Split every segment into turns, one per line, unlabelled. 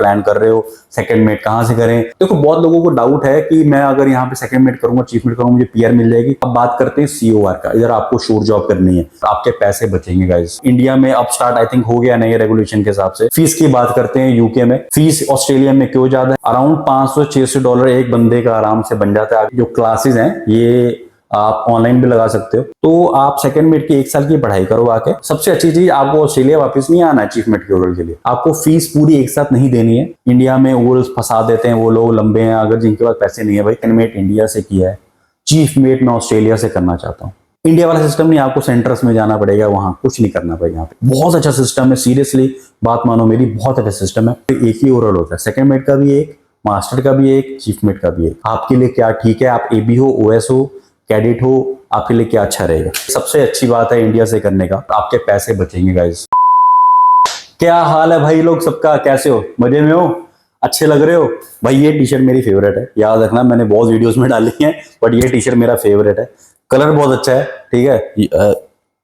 Plan कर रहे हो, सेकंड मेट कहाँ से करें। देखो बहुत लोगों को डाउट है कि मैं अगर यहाँ पे सेकंड मेट करूंगा, चीफ मेट करूंगा, मुझे पीआर मिल जाएगी। अब बात करते हैं सीओआर का। इधर आपको शोर जॉब करनी है, आपके पैसे बचेंगे गाइस। इंडिया में अब स्टार्ट आई थिंक हो गया नए रेगुलेशन के हिसाब से। फीस की बात करते हैं यूके में। फीस ऑस्ट्रेलिया में क्यों ज्यादा है, अराउंड $500-600 एक बंदे का आराम से बन जाता है। जो क्लासेस हैं ये आप ऑनलाइन भी लगा सकते हो। तो आप सेकंड मेट की 1 साल की पढ़ाई करो आके। सबसे अच्छी चीज, आपको ऑस्ट्रेलिया वापस नहीं आना है चीफ मेट के ओरल के लिए। आपको फीस पूरी एक साथ नहीं देनी है। इंडिया में ओरल फंसा देते हैं वो लोग लंबे हैं, अगर जिनके पास पैसे नहीं है। भाई सेकंड मेट इंडिया से किया है, चीफ मेट मैं ऑस्ट्रेलिया से करना चाहता हूँ। इंडिया वाला सिस्टम नहीं, आपको सेंटर्स में जाना पड़ेगा, वहां कुछ नहीं करना पड़ेगा। यहाँ पे बहुत अच्छा सिस्टम है, सीरियसली बात मानो मेरी, बहुत अच्छा सिस्टम है। एक ही ओरल होता है, सेकंड मेट का भी एक, मास्टर का भी एक, चीफ मेट का भी एक। आपके लिए क्या ठीक है, आप एबी हो, ओएस हो, कैडेट हो, आपके लिए क्या अच्छा रहेगा। सबसे अच्छी बात है इंडिया से करने का, आपके पैसे बचेंगे गाइस। क्या हाल है भाई लोग सबका, कैसे हो, मजे में हो, अच्छे लग रहे हो। भाई ये टी शर्ट मेरी फेवरेट है, याद रखना, मैंने बहुत वीडियोस में डाली है, बट ये टी शर्ट मेरा फेवरेट है। कलर बहुत अच्छा है, ठीक है।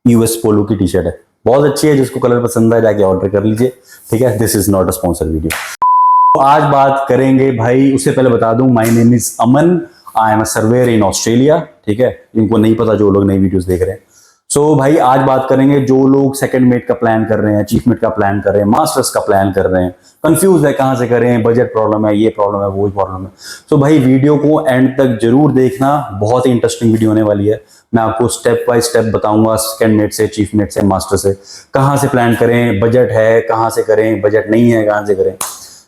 यूएस पोलो की टी शर्ट है, बहुत अच्छी है। जिसको कलर पसंद है जाके ऑर्डर कर लीजिए, ठीक है। This is not a sponsor video. आज बात करेंगे भाई, उससे पहले बता दूं, my name is Aman, I am a surveyor in Australia, ठीक है। इनको नहीं पता जो लोग नई वीडियोस देख रहे हैं। सो भाई आज बात करेंगे जो लोग सेकंड मेट का प्लान कर रहे हैं, चीफ मेट का प्लान कर रहे हैं, मास्टर्स का प्लान कर रहे हैं, कंफ्यूज है कहां से करें, बजट प्रॉब्लम है, ये प्रॉब्लम है, वो प्रॉब्लम है। सो भाई वीडियो को एंड तक जरूर देखना, बहुत ही इंटरेस्टिंग वीडियो होने वाली है। मैं आपको स्टेप बाय स्टेप बताऊंगा, सेकंड मेट से, चीफ मेट से, मास्टर से कहां से प्लान करें, बजट है कहां से करें, बजट नहीं है कहां से करें।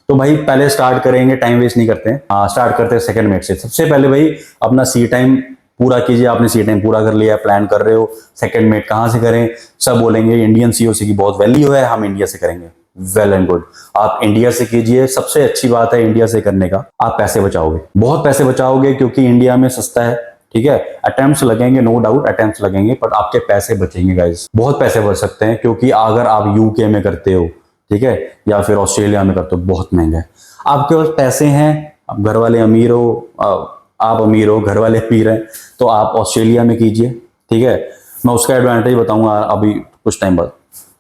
तो भाई पहले स्टार्ट करेंगे, टाइम वेस्ट नहीं करते हैं, स्टार्ट करते हैं सेकंड मेट से। सबसे पहले भाई अपना सी टाइम पूरा कीजिए। आपने सी टाइम पूरा कर लिया, प्लान कर रहे हो, सेकंड मेट कहां से करें। सब बोलेंगे इंडियन सीओसी की बहुत वैल्यू है, हम इंडिया से करेंगे। वेल एंड गुड, आप इंडिया से कीजिए। सबसे अच्छी बात है इंडिया से करने का, आप पैसे बचाओगे, बहुत पैसे बचाओगे, क्योंकि इंडिया में सस्ता है, ठीक है। अटेम्प्ट्स लगेंगे, नो डाउट अटेम्प्ट्स लगेंगे, बट आपके पैसे बचेंगे गाइस, बहुत पैसे बच सकते हैं। क्योंकि अगर आप यूके में करते हो, ठीक है, या फिर ऑस्ट्रेलिया में करते हो, बहुत महंगा है। आपके पास पैसे हैं, आप घर वाले अमीर हो, आप अमीर हो, घर वाले अमीर हैं, तो आप ऑस्ट्रेलिया में कीजिए, ठीक है। मैं उसका एडवांटेज बताऊंगा अभी कुछ टाइम बाद।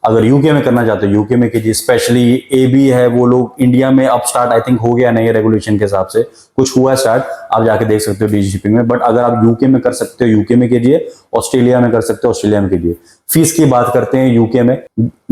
अगर यूके में करना चाहते हो यूके में कीजिए। स्पेशली एबी है, वो लोग इंडिया में अब स्टार्ट आई थिंक हो गया नए रेगुलेशन के हिसाब से, कुछ हुआ स्टार्ट, आप जाके देख सकते हो डीजी शिपिंग में। बट अगर आप यूके में कर सकते हो यूके में कीजिए, ऑस्ट्रेलिया में कर सकते हो ऑस्ट्रेलिया में कीजिए। फीस की बात करते हैं यूके में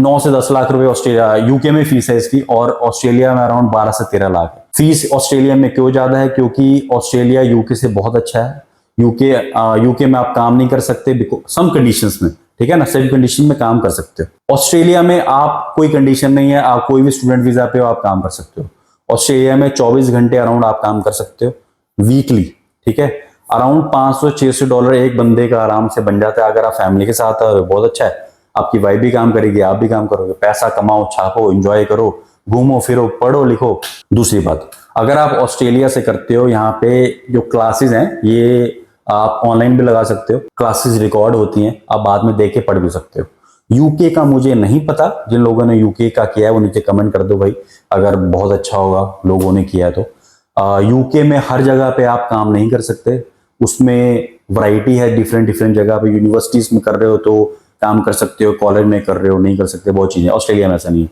9 से 10 लाख रुपए ऑस्ट्रेलिया यूके में फीस है इसकी, और ऑस्ट्रेलिया में अराउंड 12 से 13 लाख है। फीस ऑस्ट्रेलिया में क्यों ज्यादा है, क्योंकि ऑस्ट्रेलिया यूके से बहुत अच्छा है। यूके में आप काम नहीं कर सकते सम कंडीशंस में, ठीक है ना, सभी कंडीशन में काम कर सकते हो। ऑस्ट्रेलिया में आप कोई कंडीशन नहीं है, आप कोई भी स्टूडेंट वीजा पे हो, आप काम कर सकते हो। ऑस्ट्रेलिया में 24 घंटे अराउंड आप काम कर सकते हो वीकली, ठीक है। अराउंड $500-600 एक बंदे का आराम से बन जाता है। अगर आप फैमिली के साथ हो बहुत अच्छा है, आपकी वाइफ भी काम करेगी, आप भी काम करोगे, पैसा कमाओ, छापो, एंजॉय करो, घूमो फिरो, पढ़ो लिखो। दूसरी बात, अगर आप ऑस्ट्रेलिया से करते हो, यहाँ पे जो क्लासेस हैं ये आप ऑनलाइन भी लगा सकते हो, क्लासेस रिकॉर्ड होती हैं, आप बाद में देख के पढ़ भी सकते हो। यूके का मुझे नहीं पता, जिन लोगों ने यूके का किया है वो नीचे कमेंट कर दो भाई, अगर बहुत अच्छा होगा लोगों ने किया है तो। यूके में हर जगह पे आप काम नहीं कर सकते, उसमें वैरायटी है, डिफरेंट डिफरेंट जगह पे। यूनिवर्सिटीज में कर रहे हो तो काम कर सकते हो, कॉलेज में कर रहे हो नहीं कर सकते, बहुत चीजें। ऑस्ट्रेलिया में ऐसा नहीं है।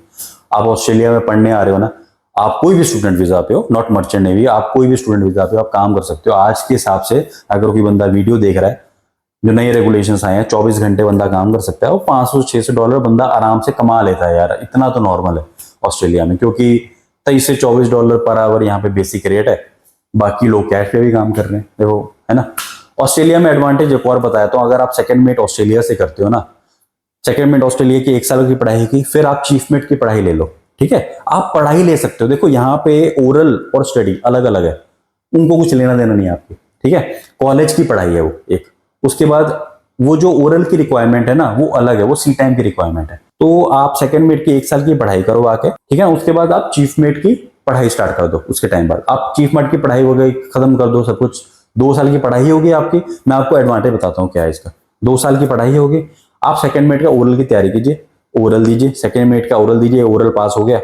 आप ऑस्ट्रेलिया में पढ़ने आ रहे हो ना, आप कोई भी स्टूडेंट वीजा पे हो, नॉट मर्चेंट नेवी, आप कोई भी स्टूडेंट वीजा पे हो, आप काम कर सकते हो। आज के हिसाब से अगर कोई बंदा वीडियो देख रहा है, जो नए रेगुलेशंस आए हैं, 24 घंटे बंदा काम कर सकता है, और $500-600 बंदा आराम से कमा लेता है यार। इतना तो नॉर्मल है ऑस्ट्रेलिया में, क्योंकि $23 से $24 पर आवर यहाँ पे बेसिक रेट है। बाकी लोग कैश पे भी काम कर रहे हैं, देखो, है ना। ऑस्ट्रेलिया में एडवांटेज एक और बताया, तो अगर आप सेकंड मेट ऑस्ट्रेलिया से करते हो ना, सेकंड मेट ऑस्ट्रेलिया की 1 साल की पढ़ाई की, फिर आप चीफ मेट की पढ़ाई ले लो, ठीक है। आप पढ़ाई ले सकते हो। देखो यहाँ पे ओरल और स्टडी अलग अलग है, उनको कुछ लेना देना नहीं है आपकी, ठीक है। कॉलेज की पढ़ाई है वो एक, उसके बाद वो जो ओरल की रिक्वायरमेंट है ना वो अलग है, वो सी टाइम की रिक्वायरमेंट है। तो आप सेकंड मेट की 1 साल की पढ़ाई करो आके, ठीक है। उसके बाद आप चीफ मेट की पढ़ाई स्टार्ट कर दो। उसके टाइम बाद आप चीफ मेट की पढ़ाई हो गई, खत्म कर दो सब कुछ। 2 साल की पढ़ाई होगी आपकी। मैं आपको एडवांटेज बताता हूँ क्या है इसका। 2 साल की पढ़ाई होगी, आप सेकंड मेट का ओरल की तैयारी कीजिए, ओरल दीजिए, सेकंड मेट का ओरल दीजिए, ओरल पास हो गया।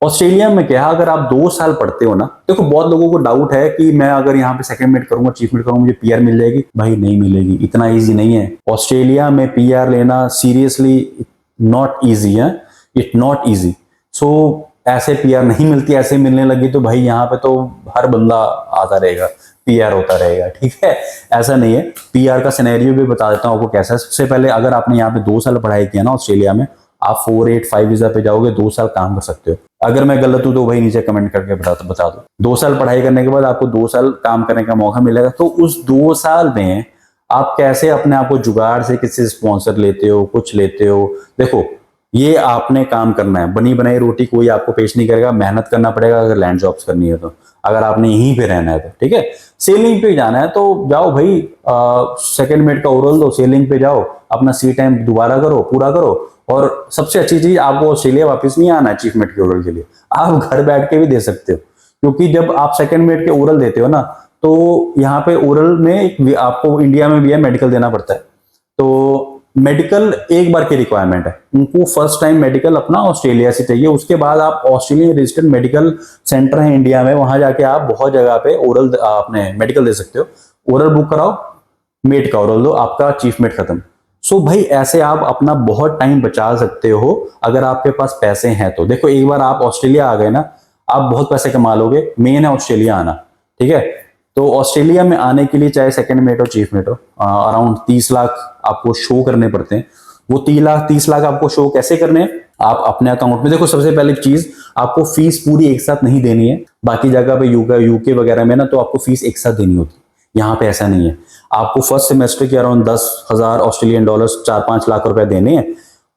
ऑस्ट्रेलिया में क्या, अगर आप 2 साल पढ़ते हो ना, देखो बहुत लोगों को डाउट है कि मैं अगर यहाँ पे सेकंड मेट करूंगा, चीफ मेट करूंगा, मुझे पीआर मिल जाएगी। भाई नहीं मिलेगी, इतना इजी नहीं है। ऑस्ट्रेलिया में पीआर लेना सीरियसली नॉट इजी है, इट नॉट इजी। सो ऐसे पीआर नहीं मिलती, ऐसे मिलने लगी तो भाई यहाँ पे तो हर बंदा आता रहेगा, पीआर होता रहेगा, ठीक है। ऐसा नहीं है। पीआर का सिनेरियो भी बता देता हूँ आपको कैसा है। सबसे पहले अगर आपने यहाँ पे 2 साल पढ़ाई किया ना ऑस्ट्रेलिया में, आप 485 वीजा पे जाओगे, 2 साल काम कर सकते हो। अगर मैं गलत हूं तो भाई नीचे कमेंट करके बता दो। 2 साल पढ़ाई करने के बाद आपको 2 साल काम करने का मौका मिलेगा। तो उस 2 साल में आप कैसे अपने आप को जुगाड़ से किसी से स्पॉन्सर लेते हो, कुछ लेते हो, देखो ये आपने काम करना है। बनी बनाई रोटी कोई आपको पेश नहीं करेगा, मेहनत करना पड़ेगा अगर लैंड जॉब्स करनी है तो। अगर आपने यहीं पे रहना है तो ठीक है, सेलिंग पे जाना है तो जाओ भाई, सेकंड मेट का ओरल दो, सेलिंग पे जाओ, अपना सी टाइम दोबारा करो, पूरा करो। और सबसे अच्छी चीज, आपको ऑस्ट्रेलिया वापस नहीं आना है चीफ मेट के ओरल के लिए, आप घर बैठ के भी दे सकते हो। क्योंकि जब आप सेकंड मेट के ओरल देते हो ना, तो यहाँ पे ओरल में आपको इंडिया में भी है मेडिकल देना पड़ता है। तो मेडिकल एक बार की रिक्वायरमेंट है, उनको फर्स्ट टाइम मेडिकल अपना ऑस्ट्रेलिया से चाहिए। उसके बाद आप ऑस्ट्रेलियन रजिस्टर्ड मेडिकल सेंटर है इंडिया में, वहां जाके आप बहुत जगह पे ओरल अपने मेडिकल दे सकते हो। ओरल बुक कराओ, मेट का ओरल दो, आपका चीफ मेट खत्म। सो भाई ऐसे आप अपना बहुत टाइम बचा सकते हो अगर आपके पास पैसे हैं तो। देखो एक बार आप ऑस्ट्रेलिया आ गए ना, आप बहुत पैसे कमा लोगे। मेन है ऑस्ट्रेलिया आना, ठीक है। तो ऑस्ट्रेलिया में आने के लिए चाहे सेकंड मेट हो चीफ मेट हो, अराउंड 30 लाख आपको शो करने पड़ते हैं। वो 30 लाख आपको शो कैसे करने हैं, आप अपने अकाउंट में देखो। सबसे पहले चीज, आपको फीस पूरी एक साथ नहीं देनी है। बाकी जगह पे यूके वगैरह में ना तो आपको फीस एक साथ देनी होती है, यहाँ पे ऐसा नहीं है। आपको फर्स्ट सेमेस्टर के अराउंड 10,000 ऑस्ट्रेलियन डॉलर्स, 4-5 लाख रुपए देने हैं।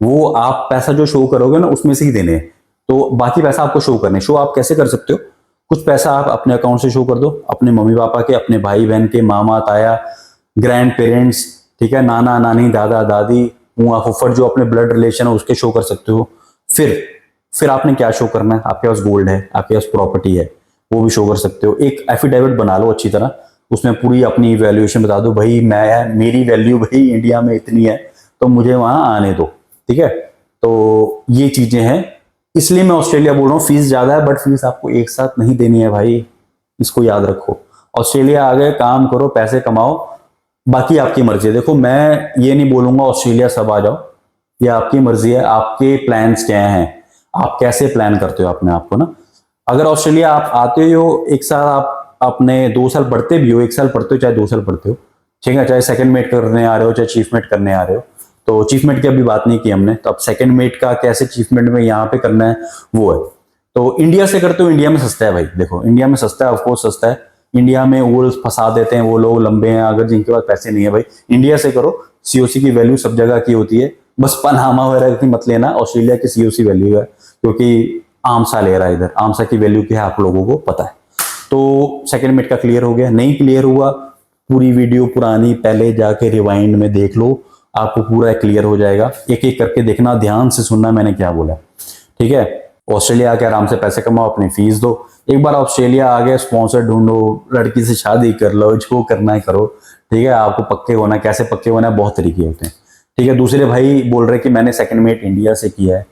वो आप पैसा जो शो करोगे ना उसमें से ही देने हैं। तो बाकी पैसा आपको शो करने, शो आप कैसे कर सकते हो, कुछ पैसा आप अपने अकाउंट से शो कर दो, अपने मम्मी पापा के, अपने भाई बहन के, मामा ताया, ग्रैंड पेरेंट्स, ठीक है, नाना नानी, दादा दादी, बुआ फुफड़, जो अपने ब्लड रिलेशन है उसके शो कर सकते हो। फिर आपने क्या शो करना है, आपके पास गोल्ड है, आपके पास प्रॉपर्टी है, वो भी शो कर सकते हो। एक एफिडेविट बना लो अच्छी तरह, उसमें पूरी अपनी वैल्यूएशन बता दो, भाई मेरी वैल्यू भाई इंडिया में इतनी है तो मुझे वहां आने दो, ठीक है। तो ये चीजें हैं, इसलिए मैं ऑस्ट्रेलिया बोल रहा हूँ। फीस ज्यादा है बट फीस आपको एक साथ नहीं देनी है भाई, इसको याद रखो। ऑस्ट्रेलिया आ गए, काम करो, पैसे कमाओ, बाकी आपकी मर्जी है। देखो मैं ये नहीं बोलूंगा ऑस्ट्रेलिया सब आ जाओ, ये आपकी मर्जी है, आपके प्लान्स क्या हैं, आप कैसे प्लान करते हो अपने आप को ना। अगर ऑस्ट्रेलिया आप आते हो, एक साल आप अपने 2 साल पढ़ते भी हो, 1 साल पढ़ते हो चाहे 2 साल पढ़ते हो, ठीक है, चाहे सेकंड मेट करने आ रहे हो चाहे चीफ मेट करने आ रहे हो। तो चीफ मेट की अभी बात नहीं की हमने, तो अब सेकंड मेट का कैसे चीफ मेट में यहाँ पे करना है वो है। तो इंडिया से करते हो, इंडिया में सस्ता है भाई, देखो इंडिया में सस्ता है, ऑफकोर्स सस्ता है। इंडिया में वो फंसा देते हैं वो लोग लंबे हैं, अगर जिनके पास पैसे नहीं है भाई, इंडिया से करो। सीओसी की वैल्यू सब जगह की होती है, बस पनामा वगैरह की मत लेना, ऑस्ट्रेलिया की सीओसी वैल्यू है, क्योंकि आमसा ले रहा है इधर, आमसा की वैल्यू क्या है आप लोगों को पता है। तो सेकंड मिनट का क्लियर हो गया, नहीं क्लियर हुआ पूरी वीडियो पुरानी पहले जाके रिवाइंड में देख लो, आपको पूरा क्लियर हो जाएगा। एक एक करके देखना, ध्यान से सुनना मैंने क्या बोला, ठीक है। ऑस्ट्रेलिया आके आराम से पैसे कमाओ, अपनी फीस दो। एक बार ऑस्ट्रेलिया आ गए, स्पॉन्सर ढूंढो, लड़की से शादी कर लो, जो करना है करो, ठीक है। आपको पक्के होना, कैसे पक्के होना है, बहुत तरीके होते हैं, ठीक है। दूसरे भाई बोल रहे कि मैंने सेकंड मेट इंडिया से किया है,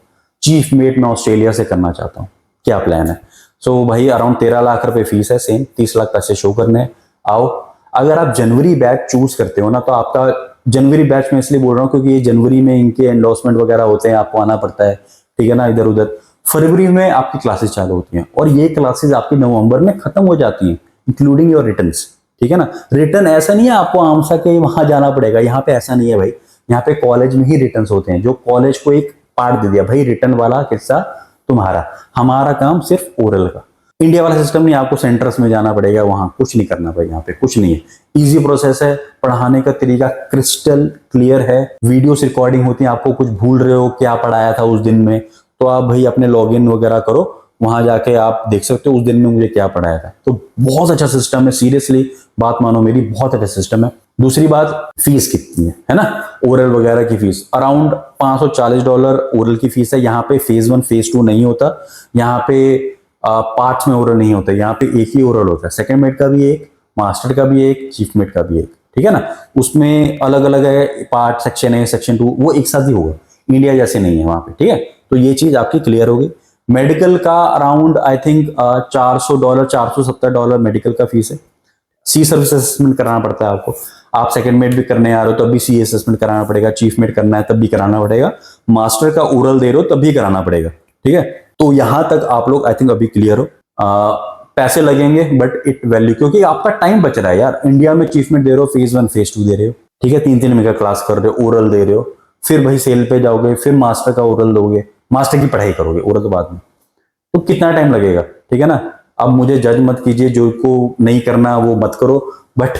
चीफ मेट मैं ऑस्ट्रेलिया से करना चाहता हूँ, क्या प्लान है। सो भाई अराउंड 13 लाख रुपए फीस है, सेम 30 लाख पैसे शो करने, आओ। अगर आप जनवरी बैच चूज करते हो ना, तो आपका जनवरी बैच में इसलिए बोल रहा हूँ क्योंकि ये जनवरी में इनके एंडोर्समेंट वगैरह होते हैं, आपको आना पड़ता है, ठीक है ना, इधर उधर। फरवरी में आपकी क्लासेस चालू होती हैं और ये क्लासेस आपकी नवंबर में खत्म हो जाती हैं, इंक्लूडिंग योर रिटर्न्स, ठीक है ना। रिटर्न ऐसा नहीं है आपको आमसा के वहां जाना पड़ेगा, यहाँ पे ऐसा नहीं है भाई, यहाँ पे कॉलेज में ही रिटर्न होते हैं। जो कॉलेज को एक पार्ट दे दिया भाई, रिटर्न वाला किस्सा तुम्हारा, हमारा काम सिर्फ ओरल का। इंडिया वाला सिस्टम नहीं, आपको सेंटर्स में जाना पड़ेगा, वहां कुछ नहीं करना भाई, यहाँ पे कुछ नहीं है, इजी प्रोसेस है। पढ़ाने का तरीका क्रिस्टल क्लियर है, वीडियोस रिकॉर्डिंग होती है, आपको कुछ भूल रहे हो क्या पढ़ाया था उस दिन में, तो आप भाई अपने लॉगिन वगैरह करो, वहां जाके आप देख सकते हो उस दिन में मुझे क्या पढ़ाया था। तो बहुत अच्छा सिस्टम है, सीरियसली बात मानो मेरी, बहुत अच्छा सिस्टम है। दूसरी बात, फीस कितनी है ना, ओरल वगैरह की फीस अराउंड $540 ओरल की फीस है। यहाँ पे फेज 1 फेज 2 नहीं होता, यहाँ पे पार्ट्स में ओरल नहीं होता, यहाँ पे एक ही ओरल होता है। सेकंड मेट का भी एक, मास्टर का भी एक, चीफ मेट का भी एक, ठीक है ना। उसमें अलग अलग है पार्ट, सेक्शन है, सेक्शन 2, वो एक साथ ही होगा, इंडिया जैसे नहीं है वहां पे, ठीक है। तो ये चीज आपकी क्लियर होगी। मेडिकल का अराउंड आई थिंक $400 $470 मेडिकल का फीस है। सी सर्विस असेसमेंट कराना पड़ता है आपको, आप सेकंड मेट भी करने आ रहे हो तब भी सी असेसमेंट कराना पड़ेगा, चीफ मेट करना है तब भी कराना पड़ेगा, मास्टर का ओरल दे रहे हो तब भी कराना पड़ेगा, ठीक है। तो यहां तक आप लोग आई थिंक अभी क्लियर हो। पैसे लगेंगे बट इट वैल्यू, क्योंकि आपका टाइम बच रहा है यार। इंडिया में अचीवमेंट दे रहे हो, फेज 1 फेज 2 दे रहे हो, ठीक है, 3-3 महीने का क्लास कर रहे हो, ओरल दे रहे हो, फिर भाई सेल पे जाओगे, फिर मास्टर का ओरल दोगे, मास्टर की पढ़ाई करोगे, ओरल तो बाद में, तो कितना टाइम लगेगा, ठीक है ना। अब मुझे जज मत कीजिए, जो को नहीं करना वो मत करो, बट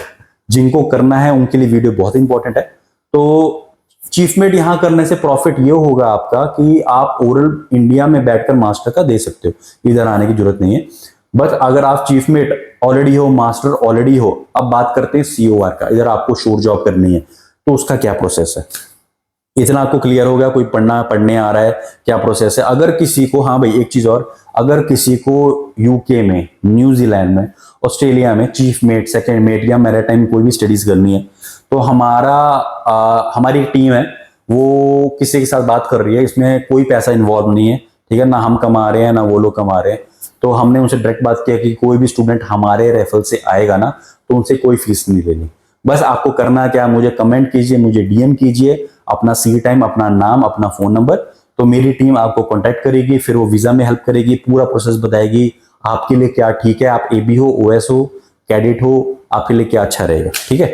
जिनको करना है उनके लिए वीडियो बहुत इंपॉर्टेंट है। तो चीफमेट यहां करने से प्रॉफिट ये होगा आपका कि आप ओरल इंडिया में बैठकर मास्टर का दे सकते हो, इधर आने की जरूरत नहीं है। बट अगर आप चीफमेट ऑलरेडी हो, मास्टर ऑलरेडी हो, अब बात करते हैं सीओआर का, इधर आपको शोर जॉब करनी है, तो उसका क्या प्रोसेस है, इतना आपको क्लियर हो गया। कोई पढ़ने आ रहा है क्या प्रोसेस है। अगर किसी को, हाँ भाई एक चीज और, अगर किसी को यूके में, न्यूजीलैंड में, ऑस्ट्रेलिया में चीफ मेट, सेकेंड मेट या मैरीटाइम कोई भी स्टडीज करनी है, तो हमारी टीम है वो किसी के साथ बात कर रही है, इसमें कोई पैसा इन्वॉल्व नहीं है, ठीक है ना, हम कमा रहे हैं ना वो लोग कमा रहे हैं। तो हमने उनसे डायरेक्ट बात किया कि कोई भी स्टूडेंट हमारे रेफरल से आएगा ना, तो उनसे कोई फीस नहीं लेनी। बस आपको करना क्या, मुझे कमेंट कीजिए, मुझे डीएम कीजिए अपना सी टाइम, अपना नाम, अपना फोन नंबर, तो मेरी टीम आपको कांटेक्ट करेगी, फिर वो वीजा में हेल्प करेगी, पूरा प्रोसेस बताएगी आपके लिए क्या ठीक है, आप एबी हो, ओएस हो, कैडेट हो, आपके लिए क्या अच्छा रहेगा, ठीक है।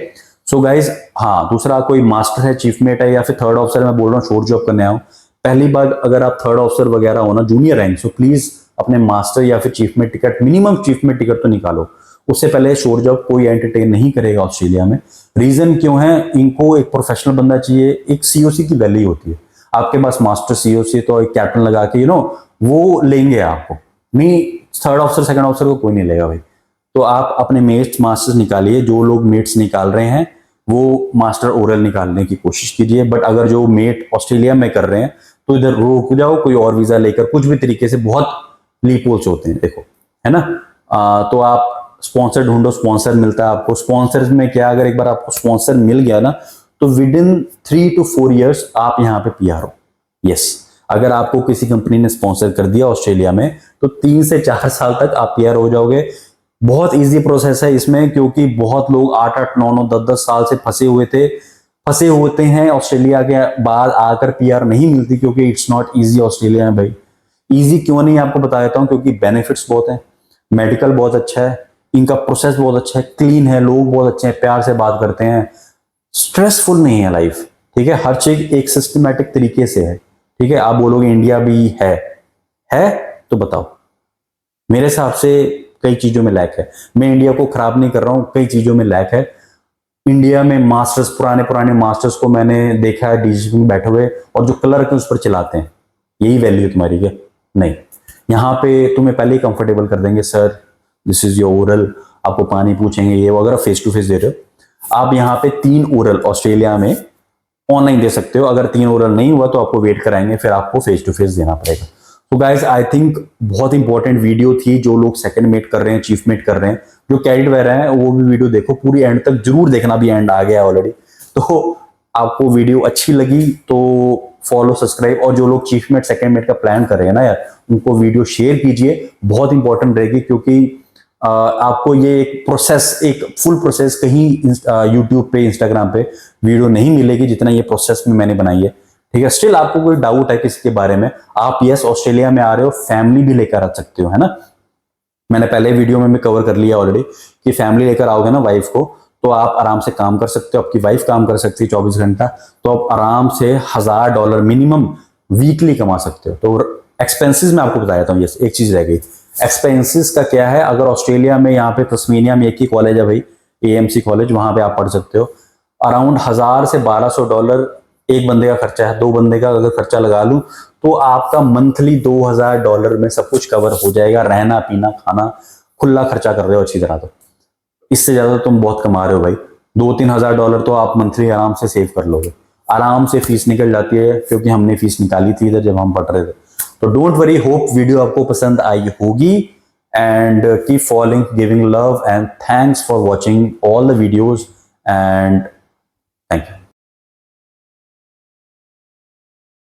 सो गाइज, हाँ, दूसरा कोई मास्टर है, चीफमेट है या फिर थर्ड ऑफिसर, मैं बोल रहा हूँ शोर जॉब करने आओ, पहली बार अगर आप थर्ड ऑफिसर वगैरह हो ना, जूनियर रैंक, सो प्लीज अपने मास्टर या फिर चीफमेट टिकट, मिनिमम चीफमेट टिकट तो निकालो। उससे पहले शोर जॉब कोई एंटरटेन नहीं करेगा ऑस्ट्रेलिया में। रीजन क्यों है, इनको एक प्रोफेशनल बंदा चाहिए, एक सीओसी की वैल्यू होती है। आपके पास मास्टर सीओसी तो एक कैप्टन लगा के वो लेंगे आपको, नहीं थर्ड ऑफिसर सेकंड ऑफिसर को कोई नहीं लेगा भाई। तो आप अपने मेट्स मास्टर्स निकालिए, जो लोग मेट्स निकाल रहे हैं वो मास्टर ओरल निकालने की कोशिश कीजिए। बट अगर जो मेट ऑस्ट्रेलिया में कर रहे हैं तो इधर रुक जाओ, कोई और वीजा लेकर, कुछ भी तरीके से, बहुत लीपोल्स होते हैं देखो, है ना। तो आप स्पॉन्सर ढूंढो, स्पॉन्सर मिलता है आपको। स्पॉन्सर में क्या, अगर एक बार आपको स्पॉन्सर मिल गया ना, तो विद इन 3 to 4 years आप यहाँ पे पीआर हो। यस, अगर आपको किसी कंपनी ने स्पॉन्सर कर दिया ऑस्ट्रेलिया में, तो 3 से 4 साल तक आप पीआर हो जाओगे। बहुत इजी प्रोसेस है इसमें, क्योंकि बहुत लोग 8-8, 9-9, 10-10 साल से फंसे होते हैं ऑस्ट्रेलिया के बाद आकर, पीआर नहीं मिलती, क्योंकि इट्स नॉट इजी ऑस्ट्रेलिया में भाई। इजी क्यों नहीं, आपको बता देता हूं, क्योंकि बेनिफिट्स बहुत हैं, मेडिकल बहुत अच्छा है, इनका प्रोसेस बहुत अच्छा है, क्लीन है, लोग बहुत अच्छे हैं, प्यार से बात करते हैं, स्ट्रेसफुल नहीं है लाइफ, ठीक है। हर चीज एक सिस्टमैटिक तरीके से है, ठीक है। आप बोलोगे इंडिया भी है तो बताओ, मेरे हिसाब से कई चीजों में लैक है। मैं इंडिया को खराब नहीं कर रहा हूं, कई चीजों में लैक है। इंडिया में मास्टर्स, पुराने मास्टर्स को मैंने देखा है डीजीपी में बैठे हुए, और जो क्लर्क है उस पर चलाते हैं, यही वैल्यू तुम्हारी क्या? नहीं, यहाँ पे तुम्हें पहले ही कंफर्टेबल कर देंगे, sir this is your oral, आपको पानी पूछेंगे ये वगैरह, फेस टू फेस दे रहे हो। आप यहाँ पे 3 ओरल ऑस्ट्रेलिया में ऑनलाइन दे सकते हो, अगर 3 ओरल नहीं हुआ तो आपको वेट कराएंगे, फिर आपको फेस टू फेस देना पड़ेगा। तो गाइज आई थिंक बहुत इंपॉर्टेंट वीडियो थी। जो लोग सेकंड मेट कर रहे हैं, चीफ मेट कर रहे हैं, जो कैडेट वगैरह हैं, वो भी वीडियो देखो पूरी, एंड तक जरूर देखना, भी एंड आ गया ऑलरेडी। तो आपको वीडियो अच्छी लगी तो फॉलो, सब्सक्राइब, और जो लोग चीफ मेट सेकंड मेट का प्लान कर रहे हैं ना यार, उनको वीडियो शेयर कीजिए, बहुत इंपॉर्टेंट रहेगी। क्योंकि आपको ये एक प्रोसेस, एक फुल प्रोसेस कहीं यूट्यूब पे, इंस्टाग्राम पे वीडियो नहीं मिलेगी जितना ये प्रोसेस में मैंने बनाई है, ठीक है। स्टिल आपको कोई डाउट है किसी के बारे में, आप यस ऑस्ट्रेलिया में आ रहे हो, फैमिली भी लेकर आ सकते हो, है ना। मैंने पहले वीडियो में कवर कर लिया ऑलरेडी कि फैमिली लेकर आओगे ना वाइफ को, तो आप आराम से काम कर सकते हो, आपकी वाइफ काम कर सकती है 24 घंटा, तो आप आराम से $1000 मिनिमम वीकली कमा सकते हो। तो एक्सपेंसेस में आपको बताया था, यस एक चीज रह गई, एक्सपेंसेस का क्या है। अगर ऑस्ट्रेलिया में, यहाँ पे तस्मीनिया में एक ही कॉलेज है भाई, AMC कॉलेज, वहां पे आप पढ़ सकते हो। अराउंड $1000 से $1200 एक बंदे का खर्चा है, 2 बंदे का अगर खर्चा लगा लूं तो आपका मंथली $2000 में सब कुछ कवर हो जाएगा। रहना, पीना, खाना, खुला खर्चा कर रहे हो अच्छी तरह। तो इससे ज्यादा तुम बहुत कमा रहे हो भाई। $2-3 हजार तो आप मंथली आराम से सेव कर लोगे, आराम से फीस निकल जाती है, क्योंकि हमने फीस निकाली थी इधर जब हम पढ़ रहे थे। तो डोंट वरी, होप वीडियो आपको पसंद आई होगी, and keep following, giving love, and thanks for watching all the videos, and thank you.